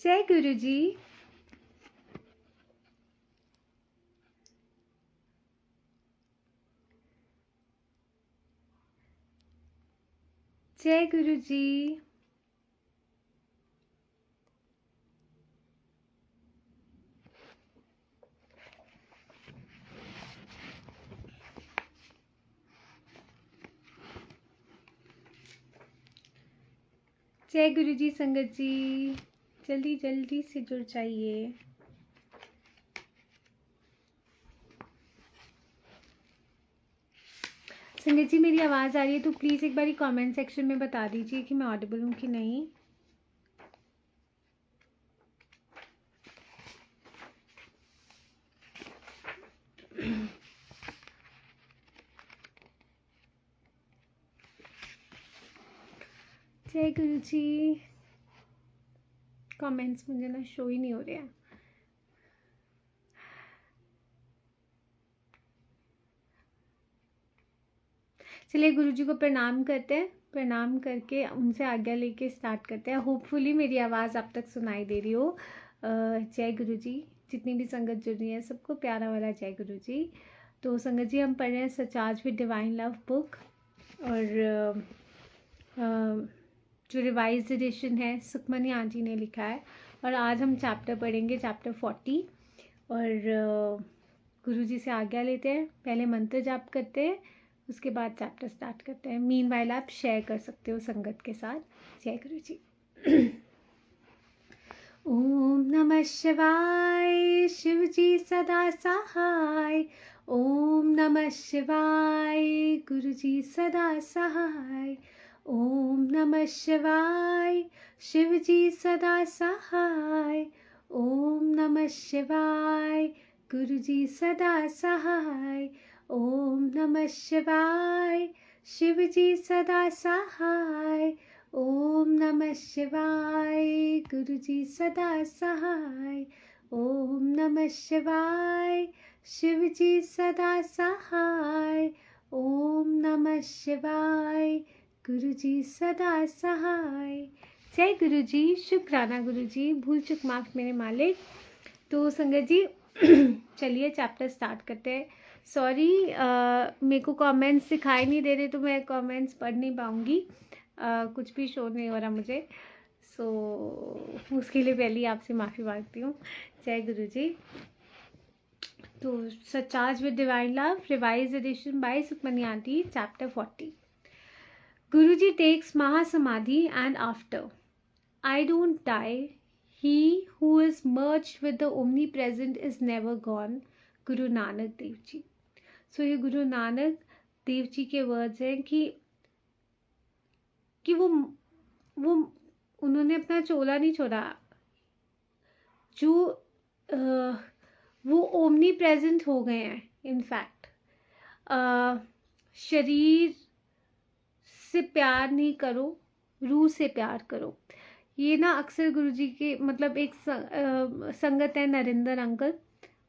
जय गुरु जी। जय गुरु जी। जय गुरु जी। संगत जी जल्दी जल्दी से जुड़ जाइए। संगत जी मेरी आवाज़ आ रही है तो प्लीज़ एक बारी कमेंट सेक्शन में बता दीजिए कि मैं ऑडिबल हूँ कि नहीं। जय गुरु जी। कमेंट्स मुझे ना शो ही नहीं हो रहे हैं। चलिए गुरु जी को प्रणाम करते हैं, प्रणाम करके उनसे आज्ञा लेके स्टार्ट करते हैं। होपफुली मेरी आवाज़ आप तक सुनाई दे रही हो। जय गुरु जी। जितनी भी संगत जुड़ रही है सबको प्यारा वाला जय गुरु जी। तो संगत जी हम पढ़ रहे हैं surcharge with divine love book, और जो रिवाइज एडिशन है सुखमनी आंटी ने लिखा है। और आज हम चैप्टर पढ़ेंगे, चैप्टर 40। और गुरु जी से आज्ञा लेते हैं, पहले मंत्र जाप करते हैं, उसके बाद चैप्टर स्टार्ट करते हैं। मीनवाइल आप शेयर कर सकते हो संगत के साथ। जय गुरु जी। ओम नमः शिवाय। शिव जी सदा सहाय। ओम नमः शिवाय। गुरु जी सदा सहाय। ओम नमः शिवाय। शिव जी सदा सहाय। ओम नमः शिवाय। गुरु जी सदा सहाय। ओम नमः शिवाय। शिव जी सदा सहाय। ओम नमः शिवाय। गुरु जी सदा सहाय। ओम नमः शिवाय। शिव जी सदा सहाय। ओम नमः शिवाय। गुरु जी सदा सहाय। जय गुरु जी। शुक्राना गुरु जी, भूल चुक माफ मेरे मालिक। तो संगत जी चलिए चैप्टर स्टार्ट करते हैं। सॉरी मेरे को कमेंट्स दिखाई नहीं दे रहे तो मैं कमेंट्स पढ़ नहीं पाऊँगी। कुछ भी शो नहीं हो रहा मुझे, सो उसके लिए पहले ही आपसे माफ़ी मांगती हूँ। जय गुरु जी। तो surcharge with divine love, revise edition by Sukhmani aunty, chapter 40। Guru ji takes mahasamadhi and after I don't die, he who is merged with the omnipresent is never gone. Guru Nanak Dev ji. सो ये गुरु नानक देव जी के वर्ड्स हैं कि वो उन्होंने अपना चोला नहीं छोड़ा। जो वो ओमनी प्रेजेंट हो गए हैं। इनफैक्ट शरीर से प्यार नहीं करो, रूह से प्यार करो। ये ना अक्सर गुरुजी के मतलब एक संगत है नरेंद्र अंकल,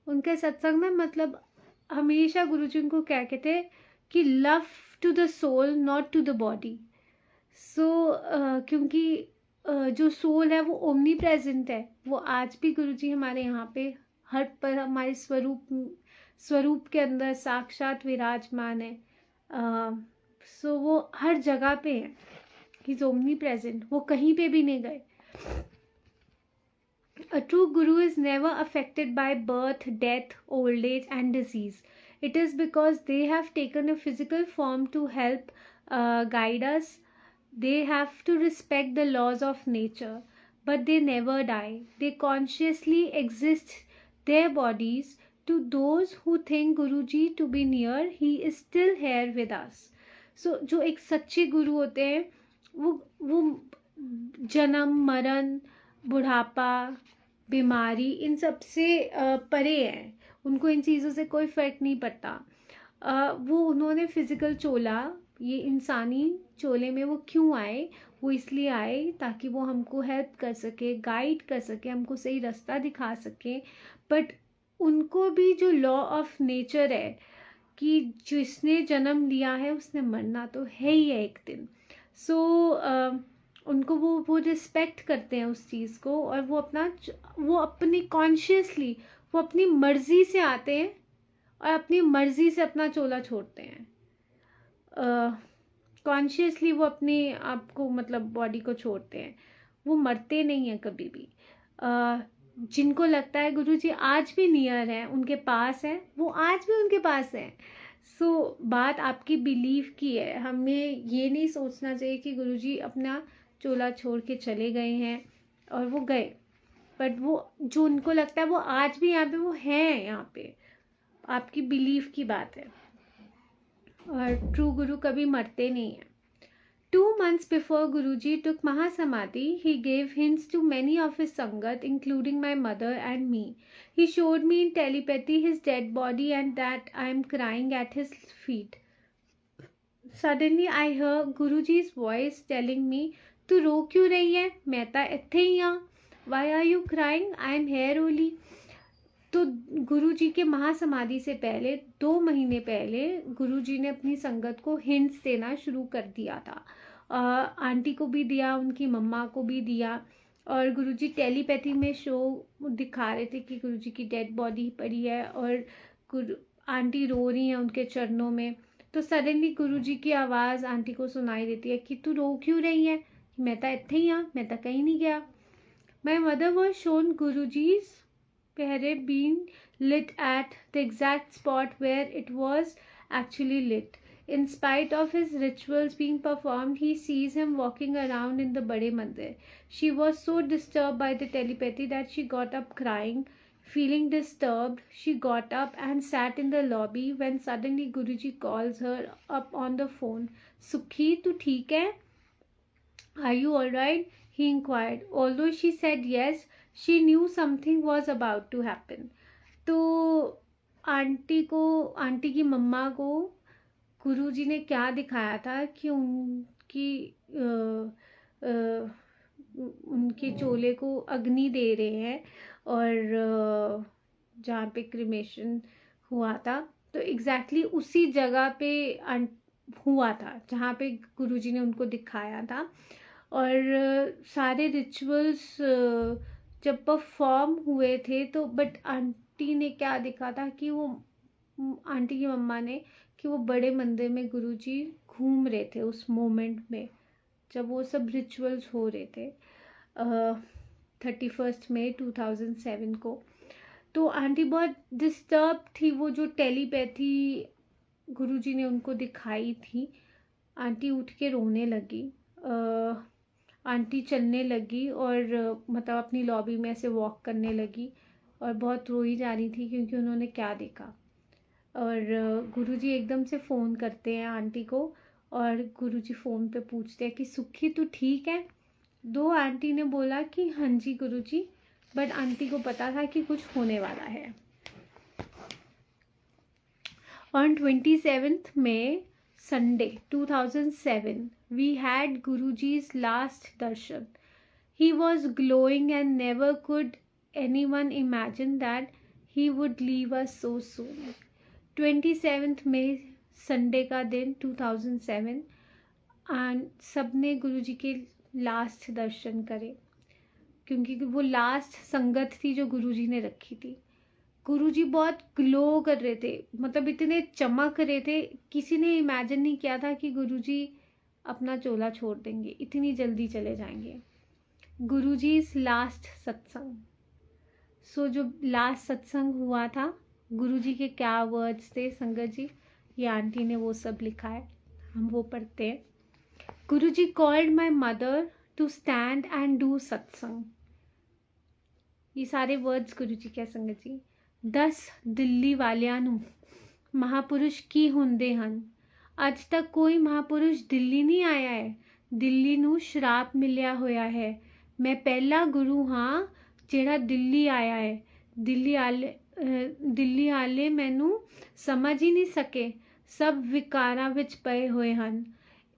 उनके सत्संग में मतलब हमेशा गुरुजी उनको क्या कहते हैं कि love to the soul not to the body. So क्योंकि जो सोल है वो ओमनी प्रेजेंट है, वो आज भी गुरुजी हमारे यहाँ पे हर पर हमारे स्वरूप के अंदर साक्षात विराजमान है। सो वो हर जगह पे है, ही इज ओमनी प्रेजेंट, वो कहीं पे भी नहीं गए। A true guru is never affected by birth, death, old age and disease. It is because they have taken a physical form to help guide us. They have to respect the laws of nature, but they never die. They consciously exist their bodies. To those who think Guruji to be near, he is still here with us. So जो एक सच्चे गुरु होते हैं वो जन्म, मरण, बुढ़ापा, बीमारी, इन सब से परे हैं। उनको इन चीज़ों से कोई फ़र्क नहीं पड़ता। वो उन्होंने फिज़िकल चोला, ये इंसानी चोले में वो क्यों आए? वो इसलिए आए ताकि वो हमको हेल्प कर सके, गाइड कर सके, हमको सही रास्ता दिखा सके। बट उनको भी जो लॉ ऑफ नेचर है कि जिसने जन्म लिया है उसने मरना तो है ही है एक दिन। सो उनको वो रिस्पेक्ट करते हैं उस चीज़ को, और वो अपनी कॉन्शियसली वो अपनी मर्जी से आते हैं और अपनी मर्जी से अपना चोला छोड़ते हैं। कॉन्शियसली वो अपने आप को मतलब बॉडी को छोड़ते हैं, वो मरते नहीं हैं कभी भी। जिनको लगता है गुरुजी आज भी नियर है, उनके पास है, वो आज भी उनके पास है। सो बात आपकी बिलीफ की है। हमें ये नहीं सोचना चाहिए कि गुरुजी अपना चोला छोड़ के चले गए हैं और वो गए, बट वो जो उनको लगता है वो आज भी यहाँ पे वो हैं यहाँ पे। आपकी बिलीफ की बात है, और ट्रू गुरु कभी मरते नहीं हैं। 2 months before Guruji took Mahasamadhi, he gave hints to many of his Sangat, including my mother and me. He showed me in telepathy his dead body and that I am crying at his feet. Suddenly I heard Guruji's voice telling me, "Tu ro kyun rahi hai? Main ta ਇੱਥੇ ही हाँ. Why are you crying? I am here only." तो गुरुजी के महासमाधि से पहले 2 महीने पहले गुरुजी ने अपनी संगत को हिंट्स देना शुरू कर दिया था। आंटी को भी दिया, उनकी मम्मा को भी दिया, और गुरुजी टेलीपैथी में शो दिखा रहे थे कि गुरुजी की डेड बॉडी पड़ी है और आंटी रो रही हैं उनके चरणों में। तो सडनली गुरुजी की आवाज़ आंटी को सुनाई देती है कि तू रो क्यों रही है? मैं तो इत्थे ही हाँ, मैं तो कहीं नहीं गया। My mother was shown Guruji's pehre being lit at the exact spot where it was actually lit. In spite of his rituals being performed, he sees him walking around in the Bade Mandir. She was so disturbed by the telepathy that she got up crying. Feeling disturbed, she got up and sat in the lobby when suddenly Guruji calls her up on the phone. "Sukhi, tu theek hai? Are you alright?" he inquired. Although she said yes, she knew something was about to happen. तो aunty की मम्मा को गुरुजी ने क्या दिखाया था कि उनके चोले को अग्नि दे रहे हैं, और जहाँ पे क्रिमेशन हुआ था तो एग्जैक्टली उसी जगह पे हुआ था जहाँ पे गुरुजी ने उनको दिखाया था। और सारे रिचुअल्स जब परफॉर्म हुए थे तो बट आंटी ने क्या दिखा था कि वो आंटी की मम्मा ने कि वो बड़े मंदिर में गुरुजी घूम रहे थे उस मोमेंट में जब वो सब रिचुअल्स हो रहे थे 31 मई 2007 को। तो आंटी बहुत डिस्टर्ब थी। वो जो टेलीपैथी गुरुजी ने उनको दिखाई थी, आंटी उठ के रोने लगी। आंटी चलने लगी और मतलब अपनी लॉबी में ऐसे वॉक करने लगी और बहुत रोई जा रही थी क्योंकि उन्होंने क्या देखा। और गुरुजी एकदम से फ़ोन करते हैं आंटी को और गुरुजी फ़ोन पे पूछते हैं कि सुखी तू ठीक है? दो आंटी ने बोला कि हाँ जी गुरुजी, बट आंटी को पता था कि कुछ होने वाला है। On 27th May, Sunday 2007, we had Guruji's last darshan. He was glowing and never could anyone imagine that he would leave us so soon. 27th May, Sunday का दिन 2007, and सबने गुरुजी के लास्ट दर्शन करे क्योंकि वो लास्ट संगत थी जो गुरुजी ने रखी थी। गुरुजी बहुत ग्लो कर रहे थे, मतलब इतने चमक रहे थे, किसी ने इमेजिन नहीं किया था कि गुरुजी अपना चोला छोड़ देंगे, इतनी जल्दी चले जाएंगे। गुरुजी इस लास्ट सत्संग। सो जो लास्ट सत्संग हुआ था, गुरुजी के क्या वर्ड्स थे संगत जी, ये आंटी ने वो सब लिखा है, हम वो पढ़ते हैं। Guruji called my mother to stand and do satsang. ये सारे वर्ड्स गुरुजी क्या संगत जी। 10 दिल्ली वालियां नू महापुरुष की हुंदे हन। अज तक कोई महापुरुष दिल्ली नहीं आया है। दिल्ली नू श्राप मिलिया होया है। मैं पहला गुरु हाँ जेड़ा दिल्ली आया है। दिल्ली आले मैनू समझ ही नहीं सके। सब विकारां विच पए होए हन।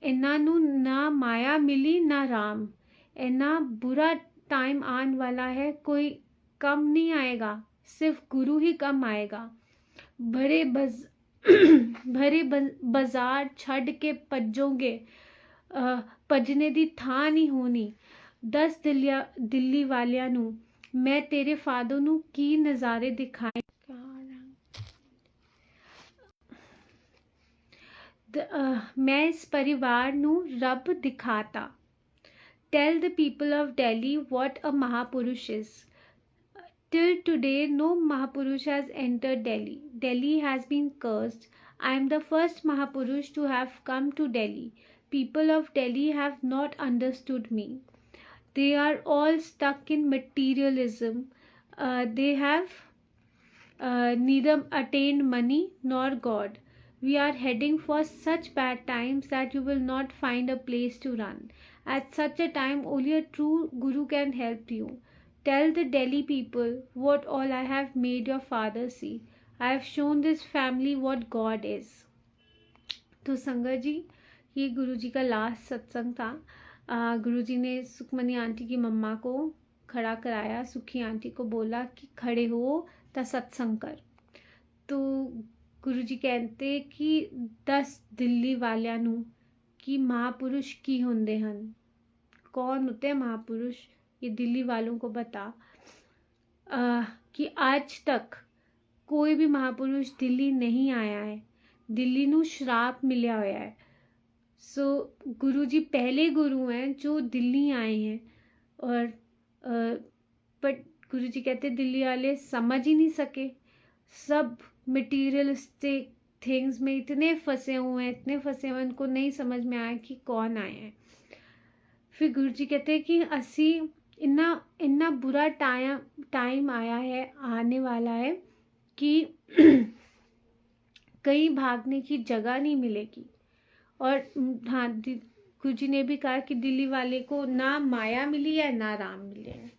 इन्हां नू ना माया मिली ना राम। इन्ना बुरा टाइम आने वाला है, कोई कम नहीं आएगा, सिर्फ गुरु ही कम आएगा। भरे बाजार छड़ के पजोगे, ਭਜਨੇ ਦੀ ਥਾਂ ਨਹੀਂ ਹੋਣੀ। ਦੱਸ ਦਿੱਲੀ ਵਾਲਿਆਂ ਨੂੰ ਮੈਂ ਤੇਰੇ ਫਾਦਰ ਨੂੰ ਕੀ ਨਜ਼ਾਰੇ ਦਿਖਾਏ। ਮੈਂ ਇਸ ਪਰਿਵਾਰ ਨੂੰ ਰੱਬ ਦਿਖਾਤਾ। Tell the people of Delhi what a Mahapurush is. Till today, no Mahapurush has entered Delhi. Delhi has been cursed. I am the first Mahapurush to have come to Delhi. People of Delhi have not understood me. They are all stuck in materialism. They have neither attained money nor God. We are heading for such bad times that you will not find a place to run. At such a time, only a true Guru can help you. Tell the Delhi people what all I have made your father see. I have shown this family what God is. तो संगत जी, ये गुरु जी का last सत्संग था। गुरु जी ने Sukhmani aunty की मम्मा को खड़ा कराया, सुखी आंटी को बोला कि खड़े हो तो सत्संग कर। तो गुरु जी कहते कि 10 ਦਿੱਲੀ ਵਾਲਿਆਂ ਨੂੰ कि महापुरुष की होंदे हन। कौन होते हैं महापुरुष, ये दिल्ली वालों को बता। कि आज तक कोई भी महापुरुष दिल्ली नहीं आया है। दिल्ली ਨੂੰ श्राप मिलिया होया है। सो गुरु जी पहले गुरु हैं जो दिल्ली आए हैं। और बट गुरु जी कहते दिल्ली वाले समझ ही नहीं सके। सब मटीरियलिस्टिक थिंग्स में इतने फंसे हुए हैं, इतने फंसे हुए, उनको नहीं समझ में आया कि कौन आए हैं। फिर गुरु जी कहते हैं कि असी इन्ना बुरा टाइम आया है, आने वाला है कि कहीं भागने की जगह नहीं मिलेगी। और हाँ, गुरु जी ने भी कहा कि दिल्ली वाले को ना माया मिली है ना राम मिले हैं।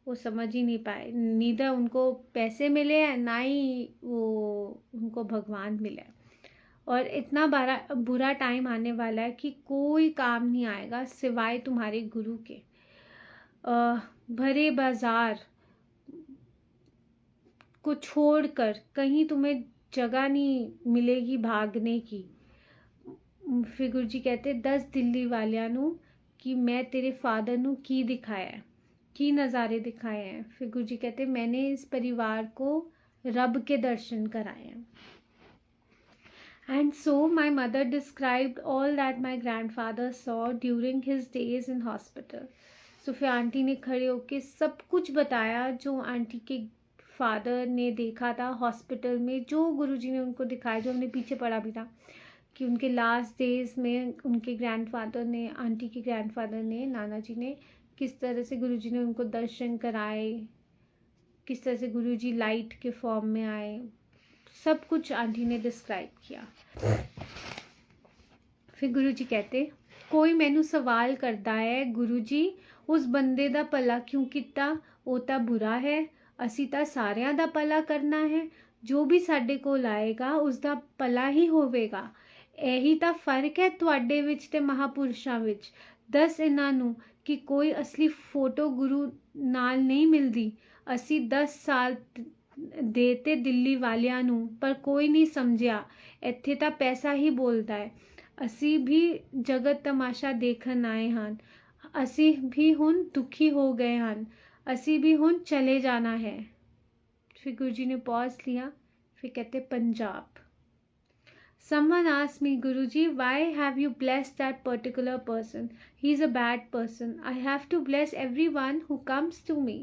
वो समझ ही नहीं पाए, नीदर उनको पैसे मिले हैं ना ही वो उनको भगवान मिले। और इतना बुरा टाइम आने वाला है कि कोई काम नहीं आएगा सिवाय तुम्हारे गुरु के। भरे बाजार को छोड़कर कहीं तुम्हें जगह नहीं मिलेगी भागने की। फिर गुरु जी कहते 10 ਦਿੱਲੀ वालियां नू कि मैं तेरे फादर नू की दिखाया है, की नज़ारे दिखाए हैं। फिर गुरु जी कहते मैंने इस परिवार को रब के दर्शन कराए हैं। And so my mother described all that my grandfather saw during his days in hospital. So फिर आंटी ने खड़े होके सब कुछ बताया जो आंटी के फादर ने देखा था हॉस्पिटल में, जो गुरुजी ने उनको दिखाया, जो हमने पीछे पढ़ा भी था कि उनके लास्ट डेज में उनके ग्रैंडफादर ने, आंटी के ग्रैंडफादर ने, नाना जी ने किस तरह से गुरुजी ने उनको दर्शन कराए, किस तरह से गुरुजी लाइट के फॉर्म में आए, सब कुछ आंटी ने डिस्क्राइब किया। फिर गुरुजी कहते कोई मैनू सवाल करता है गुरुजी उस बंदे दा भला क्यों किता, वो तां बुरा है, असी तां सारियां दा भला करना है, जो भी साडे कोल आएगा उसदा भला ही होवेगा। यही तां फर्क है तुहाडे विच ते महापुरुषां विच। दस इन्हां नू कि कोई असली फोटो गुरु नाल नहीं मिलदी। असी 10 साल देते दिल्ली वालियां नू पर कोई नहीं समझिया, इत्थे तां पैसा ही बोलदा है। असी भी जगत तमाशा देखन आए हन, असी भी हुण दुखी हो गए हन, असी भी हुण चले जाना है। फिर गुरुजी ने पॉज लिया, फिर कहते Punjab. Someone asked me, Guruji, why have you blessed that particular person? He is a bad person. I have to bless everyone who comes to me.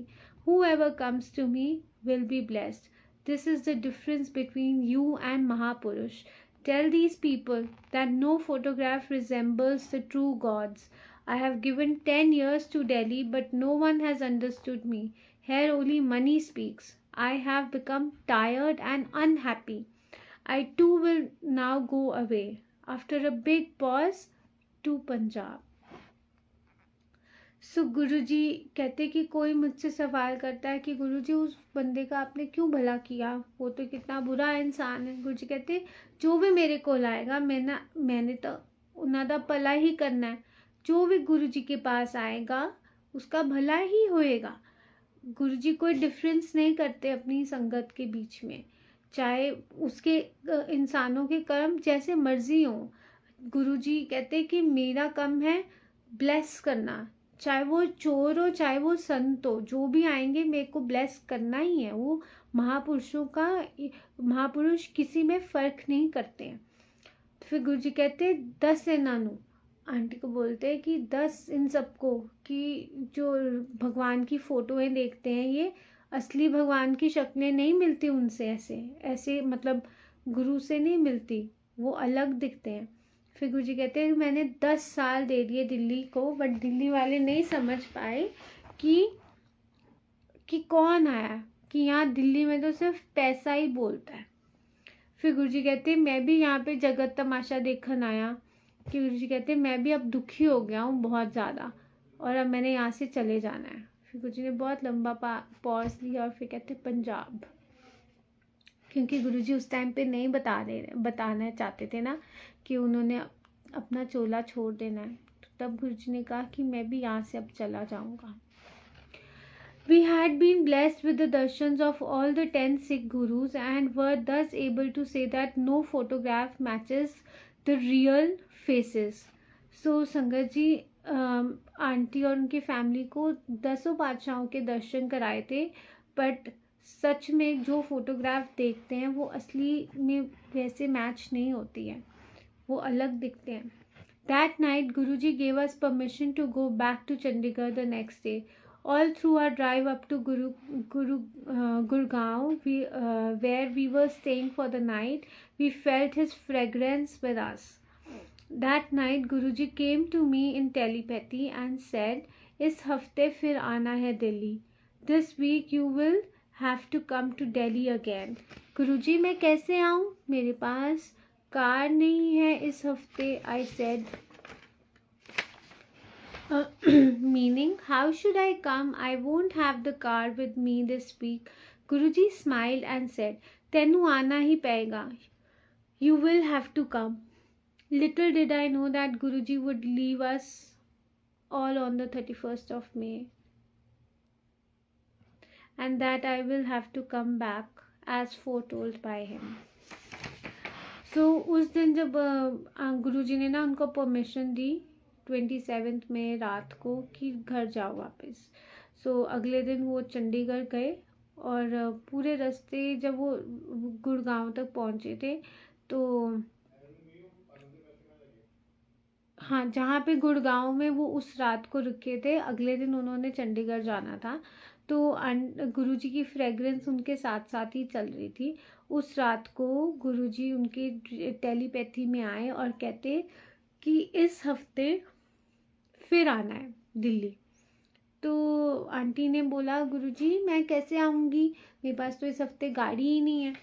Whoever comes to me will be blessed. This is the difference between you and Mahapurush. Tell these people that no photograph resembles the true gods. I have given 10 years to Delhi, but no one has understood me. Here only money speaks. I have become tired and unhappy. I too will now go away. After a big pause, to Punjab. सो गुरुजी कहते कि कोई मुझसे सवाल करता है कि गुरुजी उस बंदे का आपने क्यों भला किया, वो तो कितना बुरा इंसान है। गुरुजी कहते जो भी मेरे को आएगा मैंने तो उन्हां दा भला ही करना है। जो भी गुरुजी के पास आएगा उसका भला ही होएगा। गुरुजी कोई डिफरेंस नहीं करते अपनी संगत के बीच में, चाहे उसके इंसानों के कर्म जैसे मर्जी हो। गुरुजी कहते कि मेरा कम है ब्लेस करना, चाहे वो चोर हो चाहे वो संत हो, जो भी आएंगे मेरे को ब्लेस करना ही है। वो महापुरुषों का, महापुरुष किसी में फ़र्क नहीं करते हैं। तो फिर गुरुजी कहते 10 है नानू। आंटी को बोलते हैं कि 10 इन सबको, कि जो भगवान की फ़ोटोएं देखते हैं ये असली भगवान की शक्लें नहीं मिलती उनसे, ऐसे ऐसे मतलब गुरु से नहीं मिलती, वो अलग दिखते हैं। फिर गुरुजी कहते हैं मैंने 10 साल दे दिए दिल्ली को, बट दिल्ली वाले नहीं समझ पाए कि कौन आया, कि यहाँ दिल्ली में तो सिर्फ पैसा ही बोलता है। फिर गुरुजी कहते हैं मैं भी यहाँ पे जगत तमाशा देखने आया, कि गुरुजी कहते हैं मैं भी अब दुखी हो गया हूँ बहुत ज़्यादा, और अब मैंने यहाँ से चले जाना है। फिर गुरुजी ने बहुत लंबा पॉज लिया और फिर कहते पंजाब, क्योंकि गुरुजी उस टाइम पे नहीं बताना चाहते थे ना कि उन्होंने अपना चोला छोड़ देना है। तो तब गुरुजी ने कहा कि मैं भी यहाँ से अब चला जाऊँगा। We had been blessed with the darshans of all the 10 Sikh gurus and were thus able to say that no photograph matches the real faces. So संगत जी आंटी और उनकी फैमिली को 10 बादशाहों के दर्शन कराए थे, बट सच में जो फोटोग्राफ देखते हैं वो असली में वैसे मैच नहीं होती है, वो अलग दिखते हैं। That night Guruji gave us permission to go back to Chandigarh the next day. All through our drive up to Gurgaon, where we were staying for the night, we felt his fragrance with us. That night, Guruji came to me in telepathy and said, "इस हफ्ते फिर आना है Delhi. This week you will have to come to Delhi again." गुरुजी मैं कैसे आऊँ? मेरे पास car नहीं है इस हफ्ते, I said. Meaning, how should I come? I won't have the car with me this week. Guruji smiled and said, "Tenu aana hi payega. You will have to come." Little did I know that Guruji would leave us all on the 31st of May, and that I will have to come back as foretold by him. So उस दिन जब गुरुजी ने ना उनको permission दी 27 में रात को कि घर जाओ वापस। सो अगले दिन वो चंडीगढ़ गए और पूरे रास्ते जब वो गुड़गांव तक पहुंचे थे तो हाँ, जहाँ पे गुड़गांव में वो उस रात को रुके थे, अगले दिन उन्होंने चंडीगढ़ जाना था। तो गुरुजी की फ्रेगरेंस उनके साथ साथ ही चल रही थी। उस रात को गुरुजी उनके टेलीपैथी में आए और कहते कि इस हफ्ते फिर आना है दिल्ली। तो आंटी ने बोला गुरुजी मैं कैसे आऊँगी, मेरे पास तो इस हफ्ते गाड़ी ही नहीं है।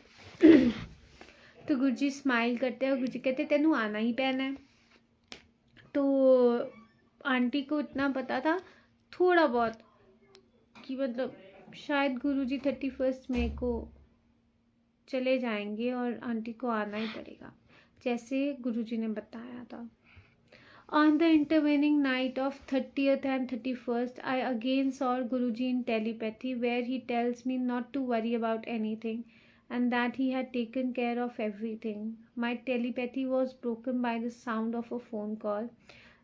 तो गुरुजी स्माइल करते हैं और गुरुजी कहते तेनू आना ही पैना है। तो आंटी को इतना पता था थोड़ा बहुत कि मतलब शायद गुरुजी 31 मई को चले जाएंगे और आंटी को आना ही पड़ेगा, जैसे गुरुजी ने बताया था। On the intervening night of 30th and 31st, I again saw Guruji in telepathy, where he tells me not to worry about anything and that he had taken care of everything. My telepathy was broken by the sound of a phone call,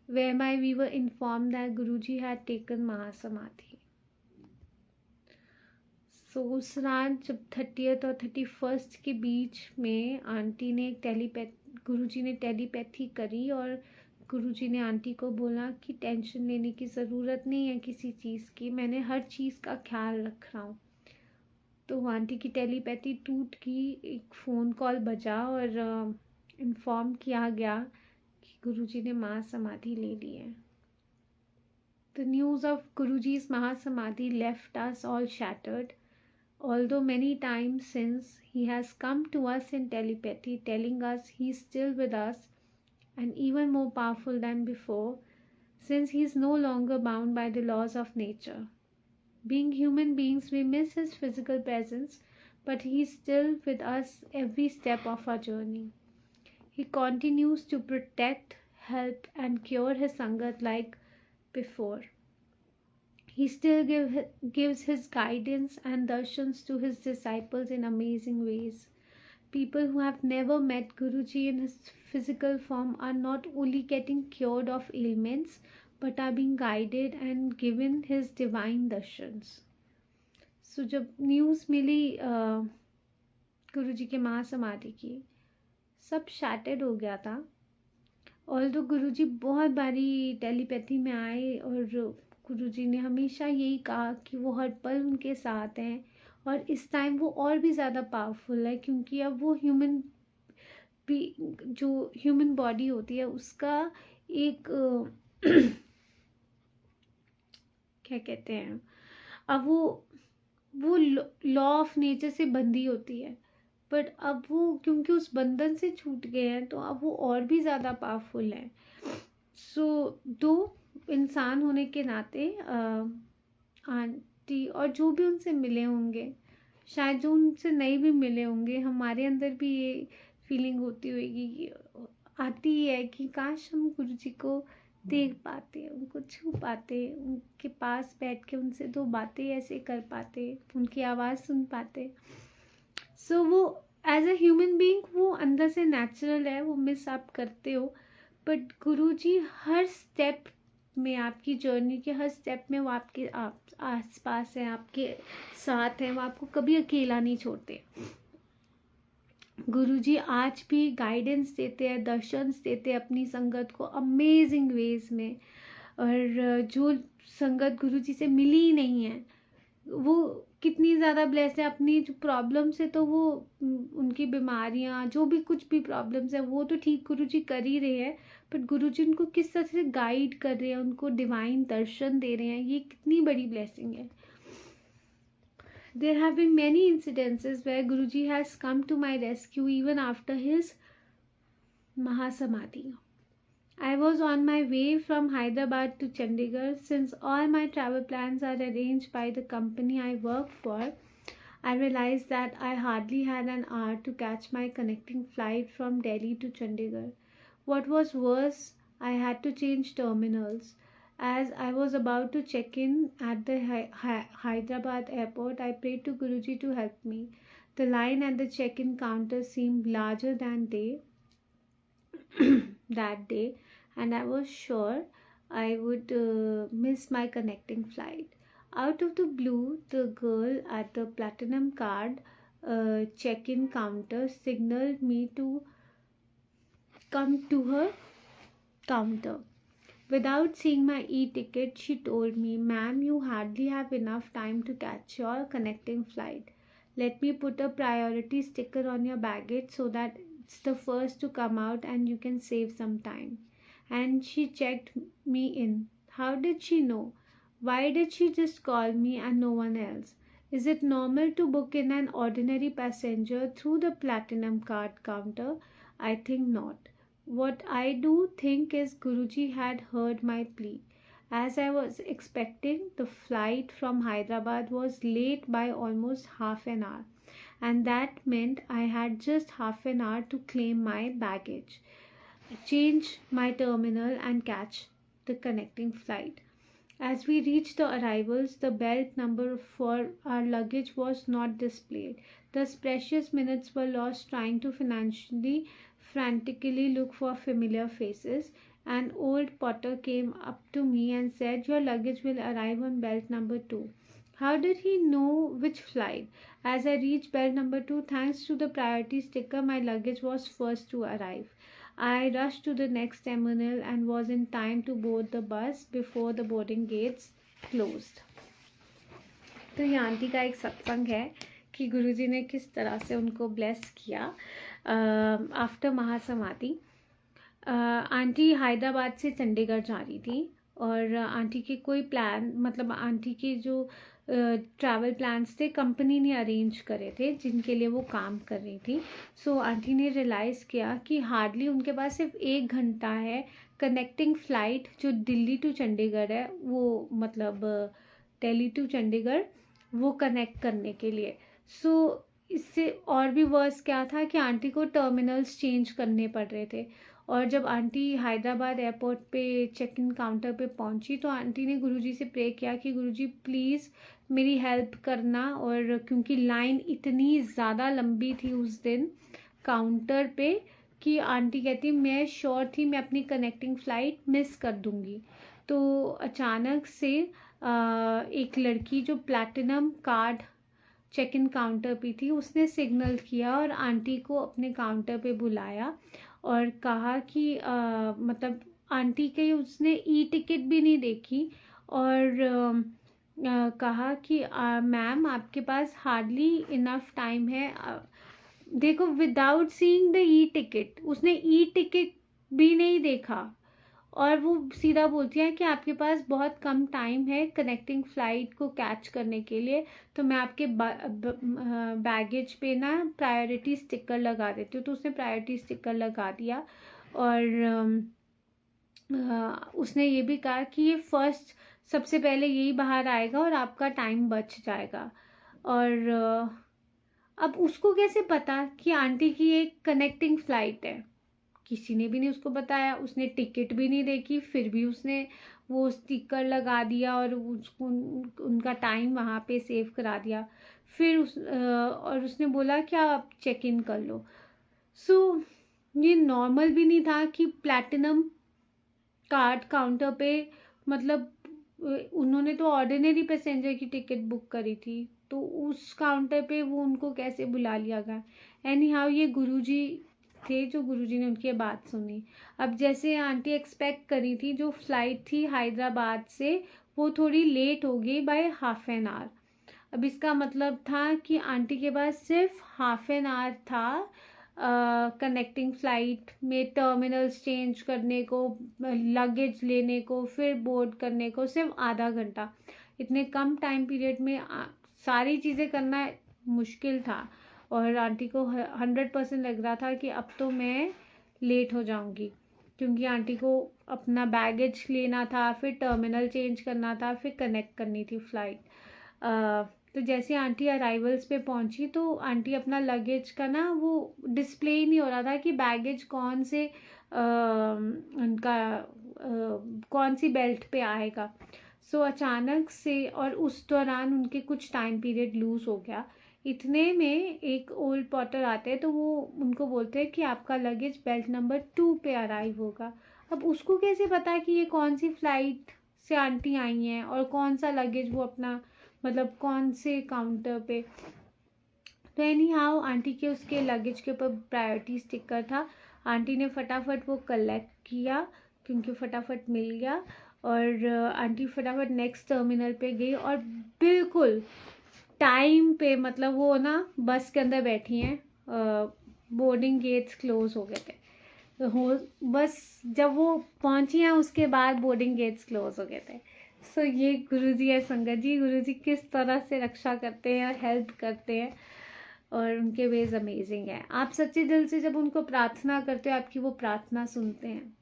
whereby we were informed that Guruji had taken Mahasamadhi. So उस रात जब 30th और 31st के बीच में aunty ने गुरुजी ने telepathy करी और गुरुजी ने आंटी को बोला कि टेंशन लेने की ज़रूरत नहीं है किसी चीज़ की, मैंने हर चीज़ का ख्याल रख रहा हूँ। तो आंटी की टेलीपैथी टूट गई, एक फ़ोन कॉल बजा और इन्फॉर्म किया गया कि गुरुजी ने महासमाधि ले ली है। The news of Guruji's Mahasamadhi left us all shattered. Although many times since he has come to us in telepathy, telling us he's still with us and even more powerful than before, since he is no longer bound by the laws of nature. Being human beings, we miss his physical presence, but he is still with us every step of our journey. He continues to protect, help, and cure his Sangat like before. He still gives his guidance and darshans to his disciples in amazing ways. People who have never met Guruji in his physical form are not only getting cured of ailments, but are being guided and given his divine darshans. सो जब news मिली गुरुजी के महासमाधि की, सब shattered हो गया था. और तो गुरुजी बहुत बारी टेलीपैथी में आए और गुरुजी ने हमेशा यही कहा कि वो हर पल उनके साथ हैं. और इस टाइम वो और भी ज़्यादा पावरफुल है, क्योंकि अब वो जो ह्यूमन बॉडी होती है उसका एक क्या कहते हैं, अब वो लॉ ऑफ नेचर से बंधी होती है. बट अब वो क्योंकि उस बंधन से छूट गए हैं, तो अब वो और भी ज़्यादा पावरफुल है. सो दो इंसान होने के नाते आंटी और जो भी उनसे मिले होंगे, शायद जो उनसे नहीं भी मिले होंगे, हमारे अंदर भी ये फीलिंग होती होगी, आती है कि काश हम गुरुजी को देख पाते, उनको छू पाते, उनके पास बैठ के उनसे दो बातें ऐसे कर पाते, उनकी आवाज़ सुन पाते. सो वो एज अ ह्यूमन बीइंग वो अंदर से नेचुरल है, वो मिस आप करते हो. बट गुरुजी हर स्टेप में, आपकी जर्नी के हर स्टेप में वो आपके आस पास हैं, आपके साथ हैं, वो आपको कभी अकेला नहीं छोड़ते. गुरुजी आज भी गाइडेंस देते हैं, दर्शन्स देते हैं अपनी संगत को अमेजिंग वेज में. और जो संगत गुरुजी से मिली ही नहीं है, वो कितनी ज़्यादा ब्लेस्ड है. अपनी जो प्रॉब्लम्स है, तो वो उनकी बीमारियाँ, जो भी कुछ भी प्रॉब्लम्स है, वो तो ठीक गुरुजी कर ही रहे हैं. बट गुरुजी उनको किस तरह से गाइड कर रहे हैं, उनको डिवाइन दर्शन दे रहे हैं, ये कितनी बड़ी ब्लेसिंग है. There have been many incidences where Guruji has come to my rescue even after his Mahasamadhi. I was on my way from Hyderabad to Chandigarh. Since all my travel plans are arranged by the company I work for, I realized that I hardly had an hour to catch my connecting flight from Delhi to Chandigarh. What was worse, I had to change terminals. As I was about to check in at the Hyderabad airport, I prayed to Guruji to help me. The line at the check-in counter seemed larger than that day, and I was sure I would miss my connecting flight. Out of the blue, the girl at the platinum card check-in counter signaled me to come to her counter. Without seeing my e-ticket, she told me, "Ma'am, you hardly have enough time to catch your connecting flight. Let me put a priority sticker on your baggage so that it's the first to come out and you can save some time." And she checked me in. How did she know? Why did she just call me and no one else? Is it normal to book in an ordinary passenger through the platinum card counter? I think not. What I do think is Guruji had heard my plea. As I was expecting, the flight from Hyderabad was late by almost half an hour, and that meant I had just half an hour to claim my baggage, change my terminal, and catch the connecting flight. As we reached the arrivals, the belt number for our luggage was not displayed. Thus, precious minutes were lost trying to frantically look for familiar faces. An old porter came up to me and said, "Your luggage will arrive on belt number 2. How did he know which flight? As I reached belt number 2, thanks to the priority sticker, my luggage was first to arrive. I rushed to the next terminal and was in time to board the bus before the boarding gates closed. तो ये aunty का एक सत्संग है कि गुरुजी ने किस तरह से उनको ब्लेस किया आफ्टर महासमाधि. आंटी हैदराबाद से चंडीगढ़ जा रही थी और आंटी के कोई प्लान, मतलब आंटी के जो ट्रैवल प्लान्स थे कंपनी ने अरेंज करे थे जिनके लिए वो काम कर रही थी. सो आंटी ने रियलाइज़ किया कि हार्डली उनके पास सिर्फ 1 घंटा है कनेक्टिंग फ़्लाइट जो दिल्ली टू चंडीगढ़ है, वो मतलब दिल्ली टू चंडीगढ़ वो कनेक्ट करने के लिए. सो इससे और भी वर्स क्या था कि आंटी को टर्मिनल्स चेंज करने पड़ रहे थे. और जब आंटी हैदराबाद एयरपोर्ट पे चेक इन काउंटर पे पहुंची तो आंटी ने गुरुजी से प्रे किया कि गुरुजी प्लीज़ मेरी हेल्प करना. और क्योंकि लाइन इतनी ज़्यादा लंबी थी उस दिन काउंटर पे कि आंटी कहती मैं श्योर थी मैं अपनी कनेक्टिंग फ़्लाइट मिस कर दूंगी. तो अचानक से एक लड़की जो platinum card check in counter पे थी, उसने सिग्नल किया और आंटी को अपने काउंटर पे बुलाया और कहा कि मतलब आंटी के उसने ई टिकट भी नहीं देखी और कहा कि मैम आपके पास हार्डली इनफ टाइम है। देखो, without seeing the e ticket, उसने ई टिकट भी नहीं देखा और वो सीधा बोलती है कि आपके पास बहुत कम टाइम है कनेक्टिंग फ्लाइट को कैच करने के लिए, तो मैं आपके बैगेज पे ना प्रायोरिटी स्टिकर लगा देती हूँ। तो उसने प्रायोरिटी स्टिकर लगा दिया और उसने ये भी कहा कि ये फर्स्ट सबसे पहले यही बाहर आएगा और आपका टाइम बच जाएगा। और अब उसको कैसे पता कि आंटी की एक कनेक्टिंग फ्लाइट है? किसी ने भी नहीं उसको बताया, उसने टिकट भी नहीं देखी, फिर भी उसने वो स्टिकर लगा दिया और उसको उनका टाइम वहाँ पे सेव करा दिया। फिर और उसने बोला कि आप चेक इन कर लो। सो ये नॉर्मल भी नहीं था कि प्लैटिनम कार्ड काउंटर पे, मतलब उन्होंने तो ऑर्डिनरी पैसेंजर की टिकट बुक करी थी, तो उस काउंटर पे वो उनको कैसे बुला लिया गया? एनी हाउ ये गुरुजी थे जो गुरुजी ने उनकी बात सुनी। अब जैसे आंटी एक्सपेक्ट करी थी, जो फ्लाइट थी हैदराबाद से वो थोड़ी लेट हो गई बाय हाफ एन आवर। अब इसका मतलब था कि आंटी के पास सिर्फ हाफ एन आवर था कनेक्टिंग फ्लाइट में टर्मिनल्स चेंज करने को, लगेज लेने को, फिर बोर्ड करने को, सिर्फ आधा घंटा। इतने कम टाइम पीरियड में सारी चीज़ें करना मुश्किल था और आंटी को 100% लग रहा था कि अब तो मैं लेट हो जाऊंगी, क्योंकि आंटी को अपना बैगेज लेना था, फिर टर्मिनल चेंज करना था, फिर कनेक्ट करनी थी फ्लाइट। तो जैसे आंटी अराइवल्स पे पहुंची तो आंटी अपना लगेज का ना वो डिस्प्ले ही नहीं हो रहा था कि बैगेज कौन से उनका कौन सी बेल्ट पे आएगा। सो अचानक से, और उस दौरान उनके कुछ टाइम पीरियड लूज हो गया। इतने में एक ओल्ड पॉटर आते हैं, तो वो उनको बोलते हैं कि आपका लगेज बेल्ट नंबर 2 पे अराइव होगा। अब उसको कैसे पता कि ये कौन सी फ्लाइट से आंटी आई हैं और कौन सा लगेज वो अपना, मतलब कौन से काउंटर पे। तो एनी हाउ आंटी के उसके लगेज के ऊपर प्रायोरिटी स्टिकर था। आंटी ने फटाफट वो कलेक्ट किया क्योंकि फटाफट मिल गया और आंटी फटाफट नेक्स्ट टर्मिनल पे गई और बिल्कुल टाइम पे, मतलब वो ना बस के अंदर बैठी हैं, बोर्डिंग गेट्स क्लोज हो गए थे, हो बस जब वो पहुंची हैं उसके बाद बोर्डिंग गेट्स क्लोज हो गए थे। सो ये गुरुजी है संगत जी, गुरुजी किस तरह से रक्षा करते हैं, हेल्प करते हैं और उनके वेज अमेजिंग है। आप सच्चे दिल से जब उनको प्रार्थना करते हो, आपकी वो प्रार्थना सुनते हैं।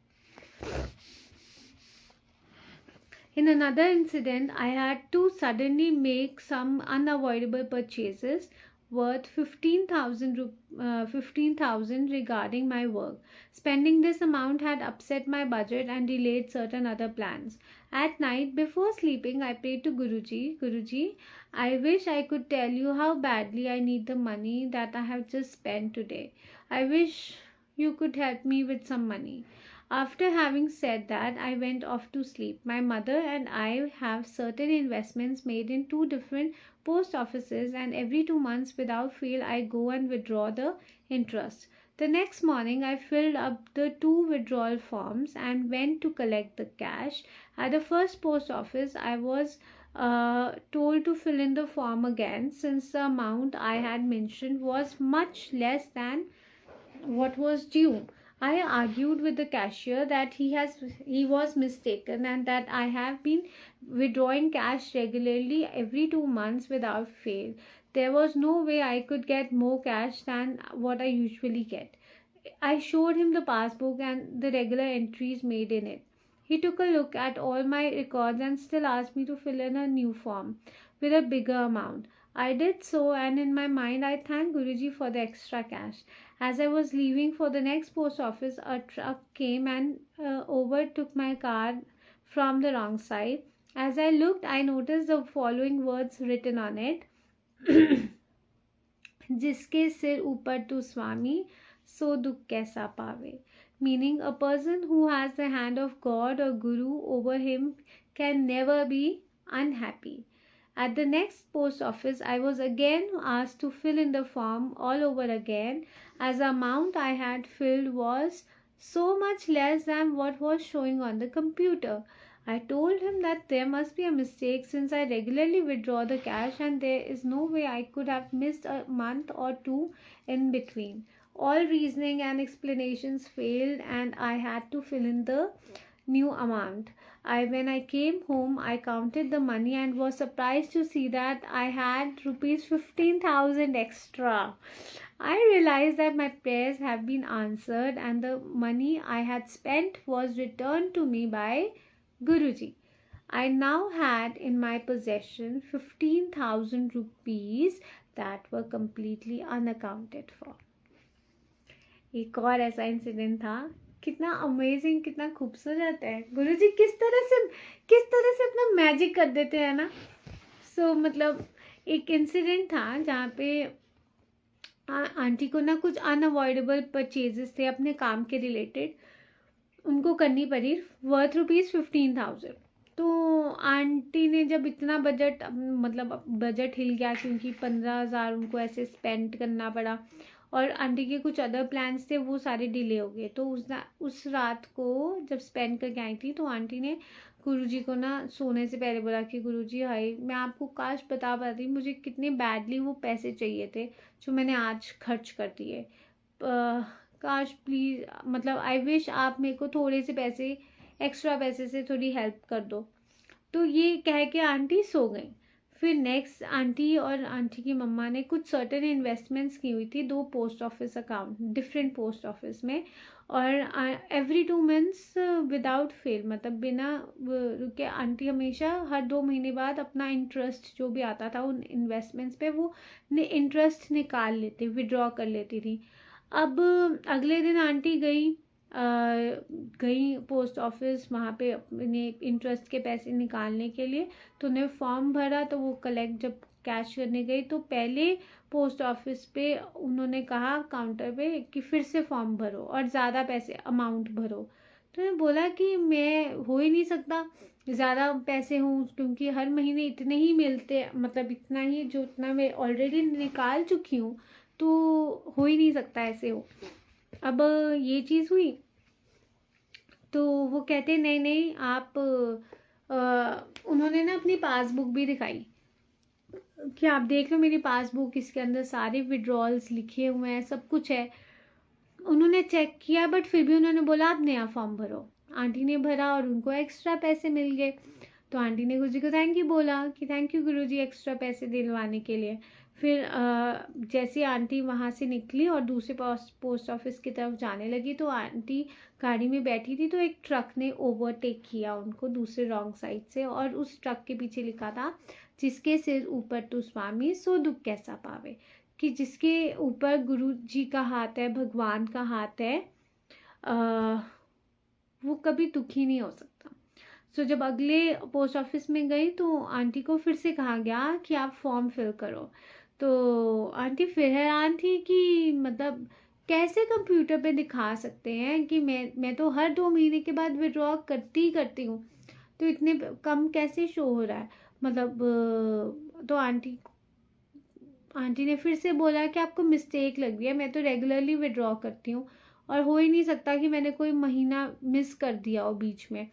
In another incident, I had to suddenly make some unavoidable purchases worth 15,000 regarding my work. Spending this amount had upset my budget and delayed certain other plans. At night, before sleeping, I prayed to Guruji, Guruji, I wish I could tell you how badly I need the money that I have just spent today. I wish you could help me with some money. After having said that, I went off to sleep. My mother and I have certain investments made in 2 different post offices, and every 2 months without fail I go and withdraw the interest. The next morning I filled up the 2 withdrawal forms and went to collect the cash. At the first post office, I was told to fill in the form again since the amount I had mentioned was much less than what was due. I argued with the cashier that he was mistaken and that I have been withdrawing cash regularly every 2 months without fail. There was no way I could get more cash than what I usually get. I showed him the passbook and the regular entries made in it. He took a look at all my records and still asked me to fill in a new form with a bigger amount. I did so, and in my mind I thanked Guruji for the extra cash. As I was leaving for the next post office, a truck came and overtook my car from the wrong side. As I looked, I noticed the following words written on it. जिसके सिर ऊपर तू स्वामी, सो दुख कैसा पावे. meaning a person who has the hand of God or Guru over him can never be unhappy. At the next post office, I was again asked to fill in the form all over again, as the amount I had filled was so much less than what was showing on the computer. I told him that there must be a mistake since I regularly withdraw the cash and there is no way I could have missed a month or two in between. All reasoning and explanations failed and I had to fill in the new amount. When I came home, I counted the money and was surprised to see that I had rupees 15,000 extra. I realized that my prayers have been answered and the money I had spent was returned to me by Guruji. I now had in my possession 15,000 rupees that were completely unaccounted for. एक और ऐसा incident था, कितना amazing, कितना खूबसूरत है। गुरुजी किस तरह से अपना मैजिक कर देते हैं ना। मतलब एक इंसिडेंट था जहाँ पे आंटी को ना कुछ अनअवॉइडेबल परचेजेस थे अपने काम के रिलेटेड, उनको करनी पड़ी, वर्थ रुपीज़ 15,000। तो आंटी ने जब इतना बजट हिल गया क्योंकि 15,000 उनको ऐसे स्पेंड करना पड़ा और आंटी के कुछ अदर प्लान्स थे वो सारे डिले हो गए। तो उस रात को जब स्पेंड करके आई थी तो आंटी ने गुरुजी को ना सोने से पहले बोला कि गुरुजी हाय, मैं आपको काश बता पाती मुझे कितने बैडली वो पैसे चाहिए थे जो मैंने आज खर्च कर दिए। काश प्लीज़ आई विश आप मेरे को थोड़े से पैसे, एक्स्ट्रा पैसे से थोड़ी हेल्प कर दो। तो ये कह के आंटी सो गई। फिर नेक्स्ट आंटी और आंटी की मम्मा ने कुछ सर्टेन इन्वेस्टमेंट्स की हुई थी 2 post office account, different post office में, और एवरी 2 मंथ्स विदाउट फेल, बिना रुके आंटी हमेशा हर 2 महीने बाद अपना इंटरेस्ट जो भी आता था उन इन्वेस्टमेंट्स पे वो इंटरेस्ट निकाल लेती, विड्रॉ कर लेती थी। अब अगले दिन आंटी गई पोस्ट ऑफिस, वहाँ पे अपने इंटरेस्ट के पैसे निकालने के लिए। तो उन्हें फॉर्म भरा, तो वो कलेक्ट जब कैश करने गई तो पहले पोस्ट ऑफिस पे उन्होंने कहा काउंटर पे कि फिर से फॉर्म भरो और ज़्यादा पैसे अमाउंट भरो। तो मैं बोला कि मैं हो ही नहीं सकता ज़्यादा पैसे हों, क्योंकि हर महीने इतने ही मिलते, इतना ही जो इतना मैं ऑलरेडी निकाल चुकी हूँ, तो हो ही नहीं सकता ऐसे हो। अब ये चीज़ हुई तो वो कहते नहीं आप उन्होंने ना अपनी पासबुक भी दिखाई कि आप देख लो मेरी पासबुक, इसके अंदर सारे विड्रॉल्स लिखे हुए हैं, सब कुछ है। उन्होंने चेक किया बट फिर भी उन्होंने बोला आप नया फॉर्म भरो। आंटी ने भरा और उनको एक्स्ट्रा पैसे मिल गए। तो आंटी ने गुरुजी को थैंक यू बोला कि थैंक यू गुरुजी एक्स्ट्रा पैसे दिलवाने के लिए। फिर जैसे आंटी वहाँ से निकली और दूसरे पोस्ट ऑफिस की तरफ जाने लगी तो आंटी गाड़ी में बैठी थी तो एक ट्रक ने ओवरटेक किया उनको दूसरे रॉन्ग साइड से, और उस ट्रक के पीछे लिखा था जिसके सिर ऊपर तू स्वामी सो दुख कैसा पावे, कि जिसके ऊपर गुरु जी का हाथ है, भगवान का हाथ है, वो कभी दुखी नहीं हो सकता। सो जब अगले पोस्ट ऑफिस में गई तो आंटी को फिर से कहा गया कि आप फॉर्म फिल करो। तो आंटी फिर हैरान थी कि कैसे कंप्यूटर पे दिखा सकते हैं कि मैं तो हर 2 महीने के बाद विड्रॉ करती हूँ, तो इतने कम कैसे शो हो रहा है। तो आंटी ने फिर से बोला कि आपको मिस्टेक लग रही है, मैं तो रेगुलरली विड्रॉ करती हूँ और हो ही नहीं सकता कि मैंने कोई महीना मिस कर दिया हो बीच में।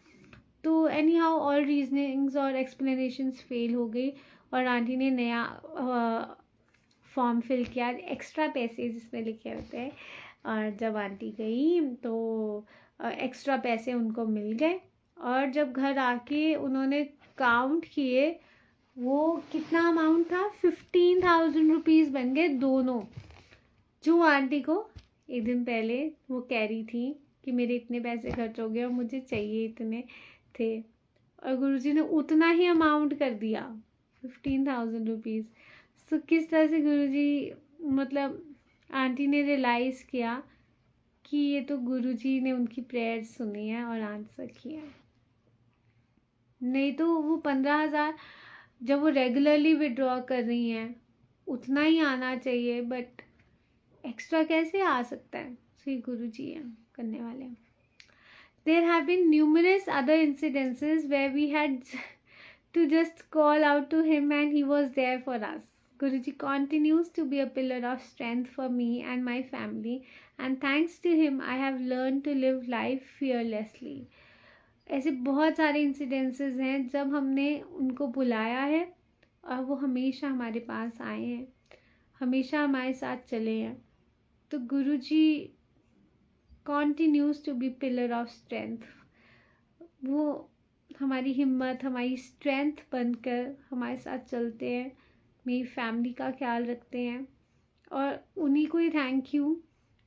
तो एनी हाउ ऑल रीजनिंग्स और एक्सप्लेनेशंस फेल हो गई और आंटी ने नया फॉर्म फिल किया, एक्स्ट्रा पैसे जिसमें लिखे होते हैं। और जब आंटी गई तो एक्स्ट्रा पैसे उनको मिल गए और जब घर आके उन्होंने काउंट किए वो कितना अमाउंट था, 15,000 रुपीज़ बन गए दोनों, जो आंटी को एक दिन पहले वो कह रही थी कि मेरे इतने पैसे खर्च हो गए और मुझे चाहिए इतने थे, और गुरुजी ने उतना ही अमाउंट कर दिया 15,000 रुपीज़। तो किस तरह से गुरुजी आंटी ने रियलाइज़ किया कि ये तो गुरुजी ने उनकी प्रेयर सुनी है और आंसर किया। नहीं तो वो 15,000 जब वो रेगुलरली विड्रॉ कर रही हैं उतना ही आना चाहिए, बट एक्स्ट्रा कैसे आ सकता है। श्री गुरुजी हैं करने वाले। there have been numerous other incidences where we had to just call out to him and he was there for us. Guruji continues to be a pillar of strength for me and my family, and thanks to him I have learned to live life fearlessly. ऐसे बहुत सारे incidences हैं जब हमने उनको बुलाया है और वो हमेशा हमारे पास आए हैं, हमेशा हमारे साथ चले हैं. तो Guruji continues to be pillar of strength. वो हमारी हिम्मत, हमारी स्ट्रेंथ बनकर हमारे साथ चलते हैं, मेरी फैमिली का ख्याल रखते हैं. और उन्हीं को ही थैंक यू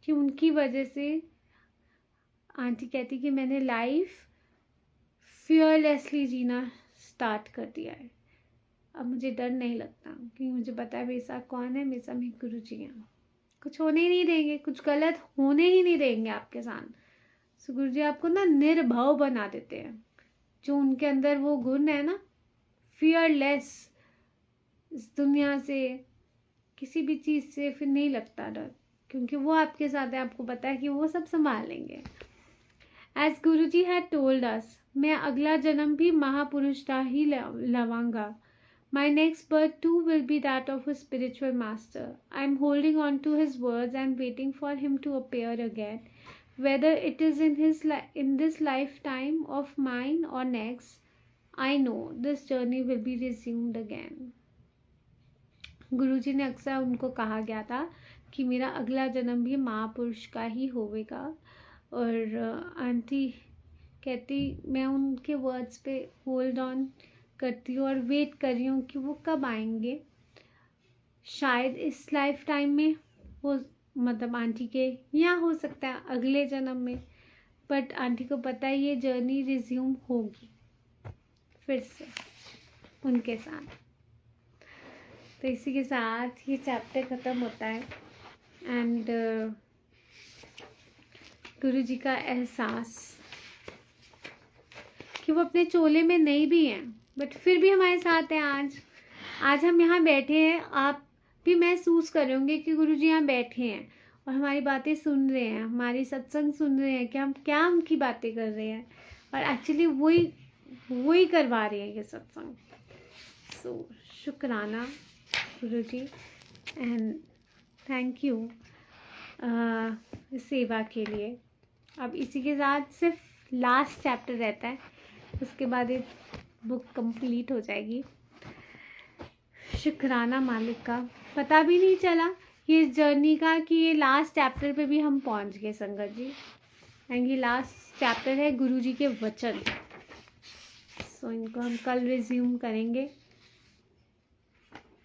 कि उनकी वजह से आंटी कहती कि मैंने लाइफ फियरलेसली जीना स्टार्ट कर दिया है. अब मुझे डर नहीं लगता क्योंकि मुझे पता है मेरे साथ कौन है, मेरे साथ मेरे गुरुजी हैं. कुछ होने ही नहीं देंगे, कुछ गलत होने ही नहीं देंगे आपके साथ. सो गुरुजी आपको ना निर्भय बना देते हैं. जो उनके अंदर वो गुण है ना, फियरलेस, इस दुनिया से किसी भी चीज़ से फिर नहीं लगता डर, क्योंकि वो आपके साथ है. आपको पता है कि वो सब संभाल लेंगे. As Guruji had told us, मैं अगला जन्म भी महापुरुष का ही लवांगा. My next birth too will be that of a spiritual master. I am holding on to his words and waiting for him to appear again. Whether it is in this lifetime of mine or next, I know this journey will be resumed again. गुरुजी ने अक्सर उनको कहा गया था कि मेरा अगला जन्म भी महापुरुष का ही होवेगा. और आंटी कहती मैं उनके वर्ड्स पे होल्ड ऑन करती हूँ और वेट कर रही हूँ कि वो कब आएंगे. शायद इस लाइफ टाइम में वो, मतलब आंटी के, या हो सकता है अगले जन्म में. बट आंटी को पता है ये जर्नी रिज्यूम होगी फिर से उनके साथ. तो इसी के साथ ये चैप्टर ख़त्म होता है. एंड गुरुजी का एहसास कि वो अपने चोले में नहीं भी हैं बट फिर भी हमारे साथ हैं. आज हम यहाँ बैठे हैं, आप भी महसूस कर रहे होंगे कि गुरुजी यहाँ बैठे हैं और हमारी बातें सुन रहे हैं, हमारी सत्संग सुन रहे हैं कि हम क्या उनकी बातें कर रहे हैं, और एक्चुअली वही करवा रहे हैं ये सत्संग. सो शुक्राना गुरुजी एंड थैंक यू इस सेवा के लिए. अब इसी के साथ सिर्फ लास्ट चैप्टर रहता है, उसके बाद ये बुक कंप्लीट हो जाएगी. शुक्राना मालिक का, पता भी नहीं चला ये जर्नी का कि ये लास्ट चैप्टर पे भी हम पहुंच गए संगत जी. एंड ये लास्ट चैप्टर है गुरुजी के वचन. सो इनको हम कल रिज्यूम करेंगे.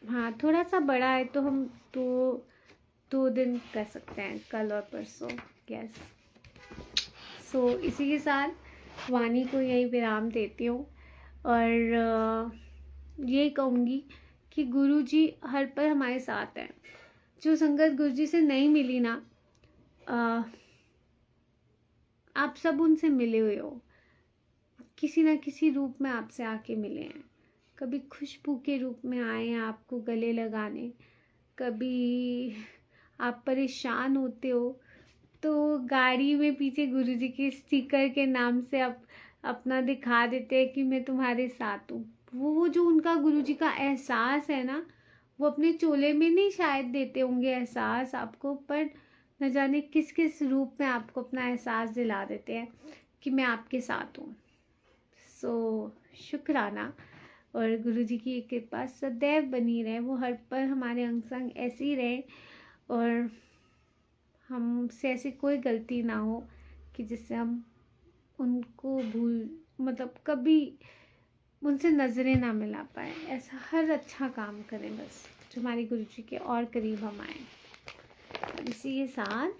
हाँ, थोड़ा सा बड़ा है तो हम दो दिन कर सकते हैं, कल और परसों. यस. सो इसी के साथ वाणी को यही विराम देती हूँ और ये कहूँगी कि गुरुजी हर पल हमारे साथ हैं. जो संगत गुरुजी से नहीं मिली ना, आप सब उनसे मिले हुए हो, किसी ना किसी रूप में आपसे आके मिले हैं. कभी खुशबू के रूप में आए हैं आपको गले लगाने, कभी आप परेशान होते हो तो गाड़ी में पीछे गुरुजी के स्टिकर के नाम से आप अपना दिखा देते हैं कि मैं तुम्हारे साथ हूँ. वो जो उनका गुरुजी का एहसास है ना, वो अपने चोले में नहीं शायद देते होंगे एहसास आपको, पर न जाने किस किस रूप में आपको अपना एहसास दिला देते हैं कि मैं आपके साथ हूँ. सो शुक्राना, और गुरुजी की कृपा सदैव बनी रहे. वो हर पल हमारे अंग संग ऐसे ही रहे और हमसे ऐसी कोई गलती ना हो कि जिससे हम उनको मतलब कभी उनसे नज़रें ना मिला पाए. ऐसा हर अच्छा काम करें बस जो हमारे गुरुजी के और करीब हम आए. इसी के साथ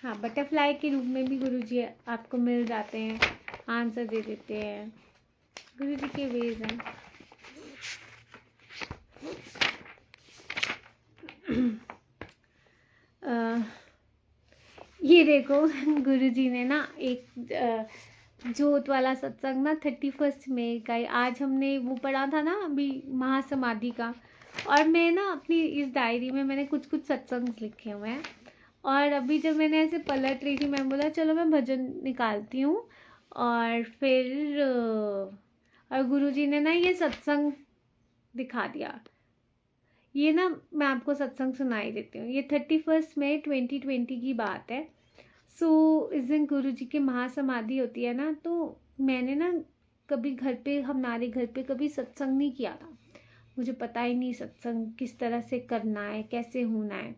हाँ, बटरफ्लाई के रूप में भी गुरुजी आपको मिल जाते हैं, आंसर दे देते हैं. गुरुजी के वेज हैं. ये देखो गुरुजी ने ना एक जोत वाला सत्संग ना 31 मई का, आज हमने वो पढ़ा था ना अभी महासमाधि का, और मैं ना अपनी इस डायरी में मैंने कुछ सत्संग लिखे हुए हैं और अभी जब मैंने ऐसे पलट रही थी, मैं बोला चलो मैं भजन निकालती हूँ। और फिर और गुरुजी ने ना ये सत्संग दिखा दिया। ये ना मैं आपको सत्संग सुनाई देती हूँ। ये 31 मई 2020 की बात है। इस दिन गुरुजी की महासमाधि होती है ना, तो मैंने ना कभी घर पे, हमारे घर पे कभी सत्संग नहीं किया था। मुझे पता ही नहीं सत्संग किस तरह से करना है, कैसे होना है।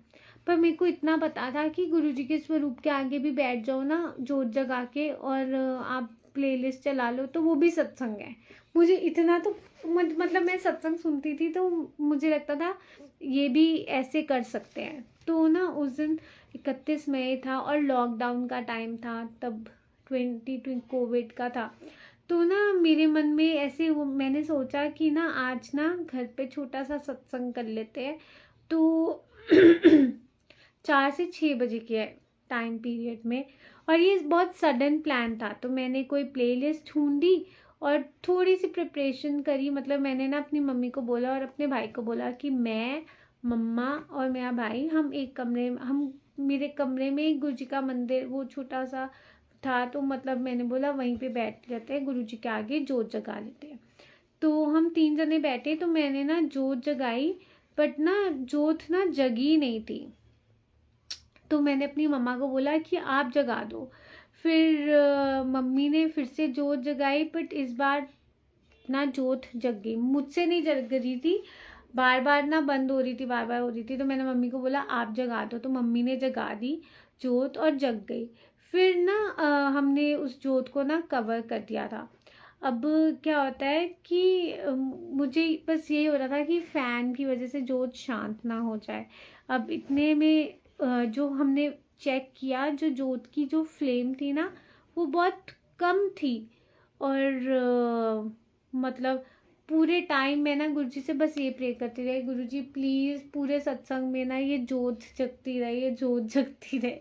पर मेरे को इतना पता था कि गुरुजी के स्वरूप के आगे भी बैठ जाओ ना जोत जगा के, और आप प्लेलिस्ट चला लो, तो वो भी सत्संग है। मुझे इतना तो मतलब मैं सत्संग सुनती थी तो मुझे लगता था ये भी ऐसे कर सकते हैं। तो ना उस दिन 31 मई था और लॉकडाउन का टाइम था, तब 2020 कोविड का था। तो ना मेरे मन में ऐसे मैंने सोचा कि ना आज ना घर पे छोटा सा सत्संग कर लेते हैं। तो 4 से 6 बजे के टाइम पीरियड में, और ये बहुत सडन प्लान था। तो मैंने कोई प्लेलिस्ट ढूंढी और थोड़ी सी प्रिपरेशन करी। मतलब मैंने ना अपनी मम्मी को बोला और अपने भाई को बोला कि मैं, मम्मा और मेरा भाई, हम एक कमरे में, हम मेरे कमरे में एक गुरुजी का मंदिर वो छोटा सा था, तो मतलब मैंने बोला वहीं पे बैठ जाते हैं, गुरुजी के आगे जोत जगा लेते हैं। तो हम 3 जने बैठे, तो मैंने ना जोत जगाई, बट ना जोत ना जगी नहीं थी। तो मैंने अपनी मम्मा को बोला कि आप जगा दो। फिर मम्मी ने फिर से जोत जगाई, बट इस बार ना जोत जग गई। मुझसे नहीं जग रही थी, बार बार ना बंद हो रही थी, बार बार हो रही थी। तो मैंने मम्मी को बोला आप जगा दो, तो मम्मी ने जगा दी जोत और जग गई। फिर ना हमने उस जोत को ना कवर कर दिया था। अब क्या होता है कि मुझे बस यही हो रहा था कि फ़ैन की वजह से जोत शांत ना हो जाए। अब इतने में जो हमने चेक किया, जो जोत की जो फ्लेम थी ना वो बहुत कम थी। और मतलब पूरे टाइम मैं ना गुरुजी से बस ये प्रे करती रही, गुरुजी प्लीज़ पूरे सत्संग में ना ये जोत जगती रहे, ये जोत जगती रहे।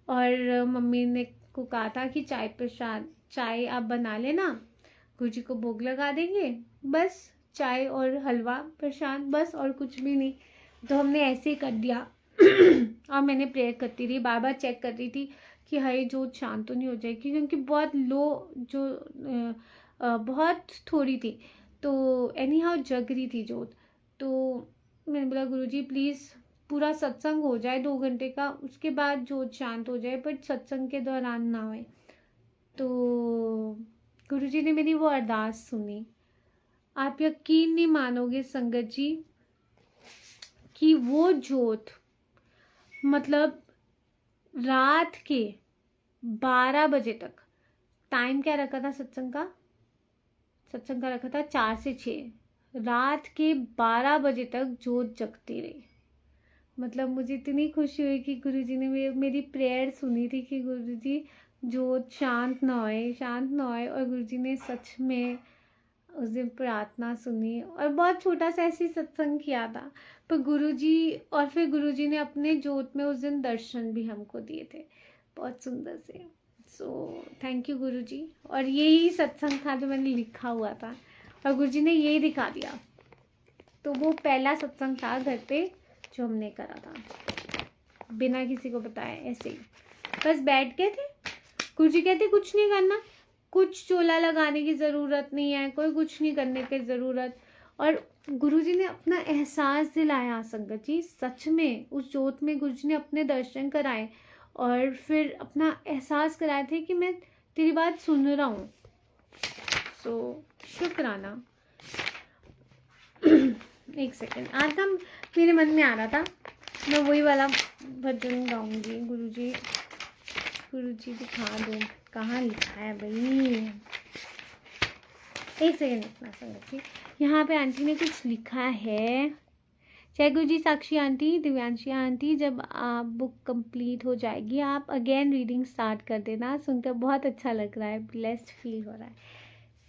और मम्मी ने को कहा था कि चाय आप बना लेना, गुरुजी को भोग लगा देंगे, बस चाय और हलवा प्रसाद, बस और कुछ भी नहीं। तो हमने ऐसे ही कर दिया। और मैंने प्रेयर करती रही, बार बार चेक कर रही थी कि हाय जोत शांत तो नहीं हो जाएगी, क्योंकि बहुत लो जो बहुत थोड़ी थी। तो एनी हाउ जग रही थी जोत। तो मैंने बोला गुरुजी प्लीज़ पूरा सत्संग हो जाए 2 घंटे का, उसके बाद जोत शांत हो जाए, बट सत्संग के दौरान ना होए। तो गुरुजी ने मेरी वो अरदास सुनी। आप यकीन नहीं मानोगे संगत जी कि वो जोत मतलब रात के 12 बजे तक, टाइम क्या रखा था सत्संग का रखा था 4 से 6, रात के 12 बजे तक जोत जगती रही। मतलब मुझे इतनी खुशी हुई कि गुरुजी ने मेरी प्रेयर सुनी थी कि गुरुजी जोत शांत ना होए। और गुरुजी ने सच में उस दिन प्रार्थना सुनी, और बहुत छोटा सा ऐसे सत्संग किया था, पर गुरुजी, और फिर गुरुजी ने अपने जोत में उस दिन दर्शन भी हमको दिए थे बहुत सुंदर से। थैंक यू गुरुजी। और यही सत्संग था जो मैंने लिखा हुआ था, और गुरुजी ने यही दिखा दिया। तो वो पहला सत्संग था घर पे जो हमने करा था, बिना किसी को बताए, ऐसे ही बस बैठ गए थे। गुरुजी कहते कुछ नहीं करना, कुछ चोला लगाने की ज़रूरत नहीं है, कोई कुछ नहीं करने की ज़रूरत। और गुरुजी ने अपना एहसास दिलाया संगत जी, सच में उस जोत में गुरुजी ने अपने दर्शन कराए, और फिर अपना एहसास कराए थे कि मैं तेरी बात सुन रहा हूँ। शुक्राना। एक सेकेंड, आज ना मेरे मन में आ रहा था मैं वही वाला भजन गाऊंगी। गुरुजी दिखा दो कहाँ लिखा है भाई, एक सेकेंड इतना संगत जी। यहाँ पे आंटी ने कुछ लिखा है। जय गुरु जी, साक्षी आंटी, दिव्यांशी आंटी, जब आप बुक कंप्लीट हो जाएगी आप अगेन रीडिंग स्टार्ट कर देना, सुनकर बहुत अच्छा लग रहा है, ब्लेस्ड फील हो रहा है।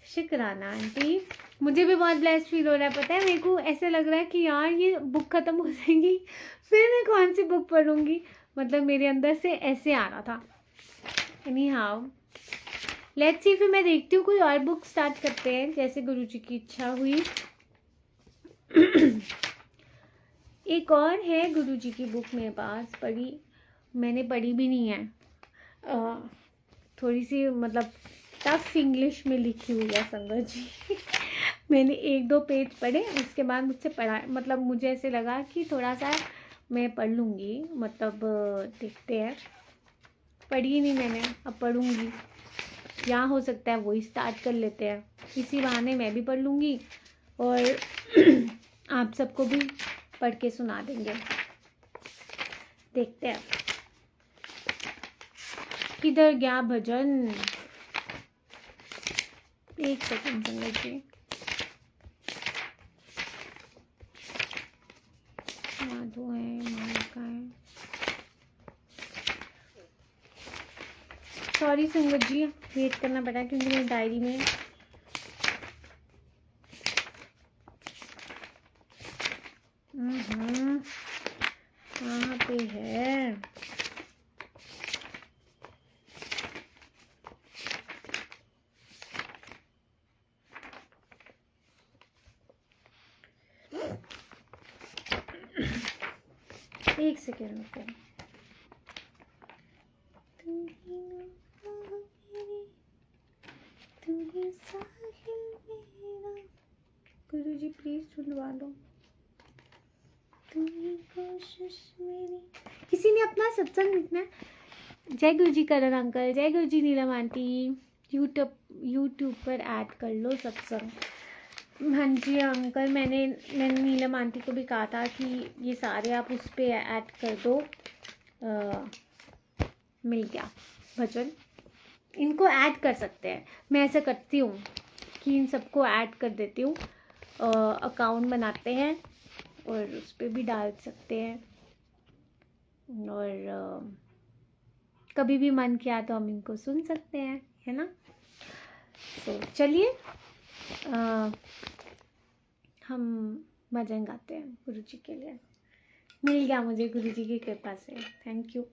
शुक्राना आंटी, मुझे भी बहुत ब्लेस्ड फील हो रहा है। पता है मेरे को ऐसे लग रहा है कि यार ये बुक ख़त्म हो जाएगी, फिर मैं कौन सी बुक पढ़ूंगी, मतलब मेरे अंदर से ऐसे आ रहा था। एनी हाउ लेट्स सी, फिर मैं देखती हूँ कोई और बुक स्टार्ट करते हैं जैसे गुरुजी की इच्छा हुई। एक और है गुरुजी की बुक मेरे पास पढ़ी, मैंने पढ़ी भी नहीं है, थोड़ी सी मतलब टफ इंग्लिश में लिखी हुई है संगत जी। मैंने 1-2 पेज पढ़े, उसके बाद मुझसे पढ़ा, मतलब मुझे ऐसे लगा कि थोड़ा सा मैं पढ़ लूँगी, मतलब देखते हैं, पढ़ी नहीं मैंने, अब पढ़ूँगी, या हो सकता है वही स्टार्ट कर लेते हैं, इसी बहाने मैं भी पढ़ लूँगी और आप सबको भी पढ़ के सुना देंगे। देखते हैं किधर गया भजन। एक सेकंड संगत जी, माधो है, मालिका है, सॉरी संगत जी वेट करना पड़ा क्योंकि मेरी डायरी में कहाँ पे है, एक सेकेंड रुको। गुरुजी प्लीज सुनवा दो, तुम्हें कोशिश मेरी। किसी ने अपना सत्संग लिखना है। जय गुरुजी करण अंकल, जय गुरुजी नीलम आंटी, यूट्यूब पर ऐड कर लो सत्संग। हाँ जी अंकल, मैंने नीलम आंटी को भी कहा था कि ये सारे आप उस पर ऐड कर दो। मिल गया भजन, इनको ऐड कर सकते हैं। मैं ऐसा करती हूँ कि इन सबको ऐड कर देती हूँ, अकाउंट बनाते हैं और उस पर भी डाल सकते हैं, और कभी भी मन किया तो हम इनको सुन सकते हैं, है ना। तो चलिए हम भजन गाते हैं गुरुजी के लिए। मिल गया मुझे गुरुजी की कृपा से, थैंक यू।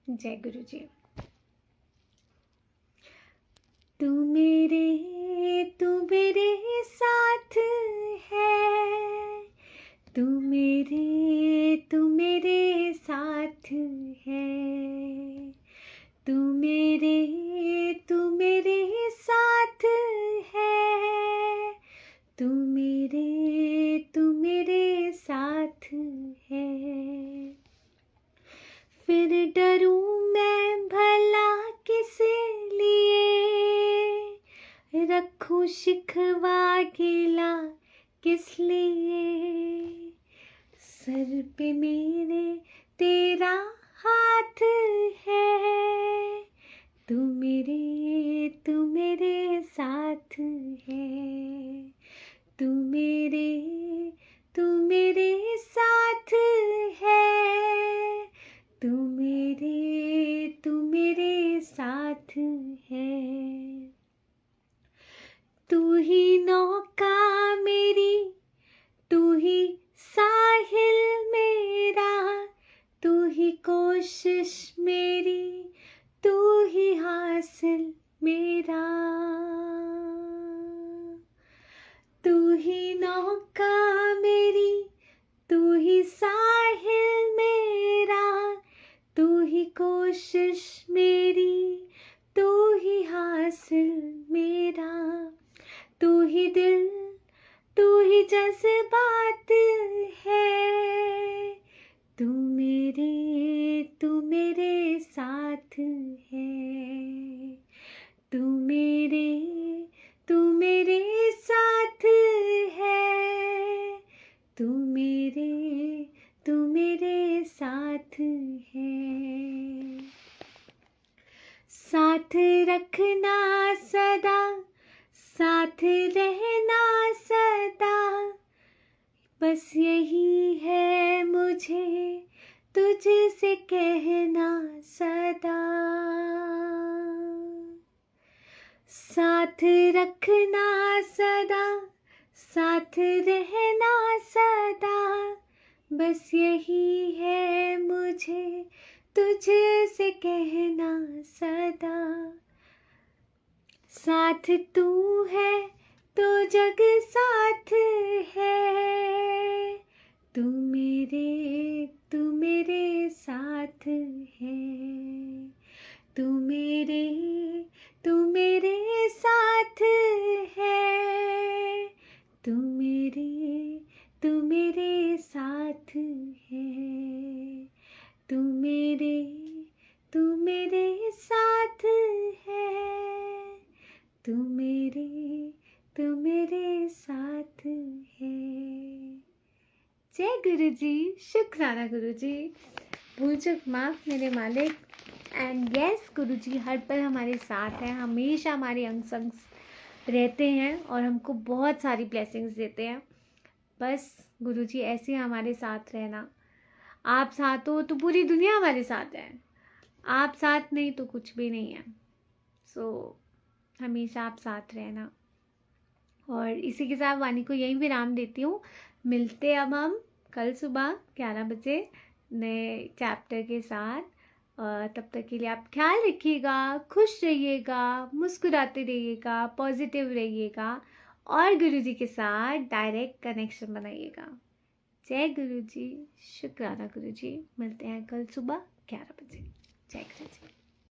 जय गुरुजी। तू मेरे साथ है, तू मेरे साथ है, तू मेरे साथ है, तू मेरे साथ है। फिर डरूं मैं भला किस लिए, रखूं शिकवा गिला किस लिए, सर पे मेरे तेरा हाथ है, तू मेरे साथ है, तू मेरे साथ है, तू मेरे साथ है। तू ही नौका मेरी, तू ही साहिल मेरा, तू ही कोशिश मेरी, तू ही हासिल मेरा। तू ही नौका मेरी, तू ही साहिल मेरा, तू ही कोशिश मेरी, तू ही हासिल मेरा। तू ही दिल, तू ही जज्बात है, तू मेरे साथ है, तू मेरे साथ है, तू मेरे साथ है। साथ रखना सदा, साथ रहना सदा, बस यही है मुझे तुझसे कहना सदा। साथ रखना सदा, साथ रहना सदा, बस यही है मुझे तुझसे कहना सदा। साथ तू है तो जग साथ है, तू मेरे साथ है, तू मेरे साथ है, तू मेरे साथ है, तू मेरे साथ है, तू मेरे साथ है। जय गुरु जी, शुक्राना गुरु जी, भूल चूक माफ मेरे मालिक। एंड यस गुरु जी हर पल हमारे साथ हैं, हमेशा हमारे अंग संग रहते हैं और हमको बहुत सारी ब्लेसिंग्स देते हैं। बस गुरु जी ऐसे हमारे साथ रहना, आप साथ हो तो पूरी दुनिया हमारे साथ है, आप साथ नहीं तो कुछ भी नहीं है। सो हमेशा आप साथ रहना। और इसी के साथ वाणी को यही विराम देती हूँ। मिलते अब हम कल सुबह 11 बजे नए चैप्टर के साथ। तब तक के लिए आप ख्याल रखिएगा, खुश रहिएगा, मुस्कुराते रहिएगा, पॉजिटिव रहिएगा और गुरु जी के साथ डायरेक्ट कनेक्शन बनाइएगा। जय गुरु जी, शुक्राना गुरु जी। मिलते हैं कल सुबह 11 बजे। जय गुरु जी।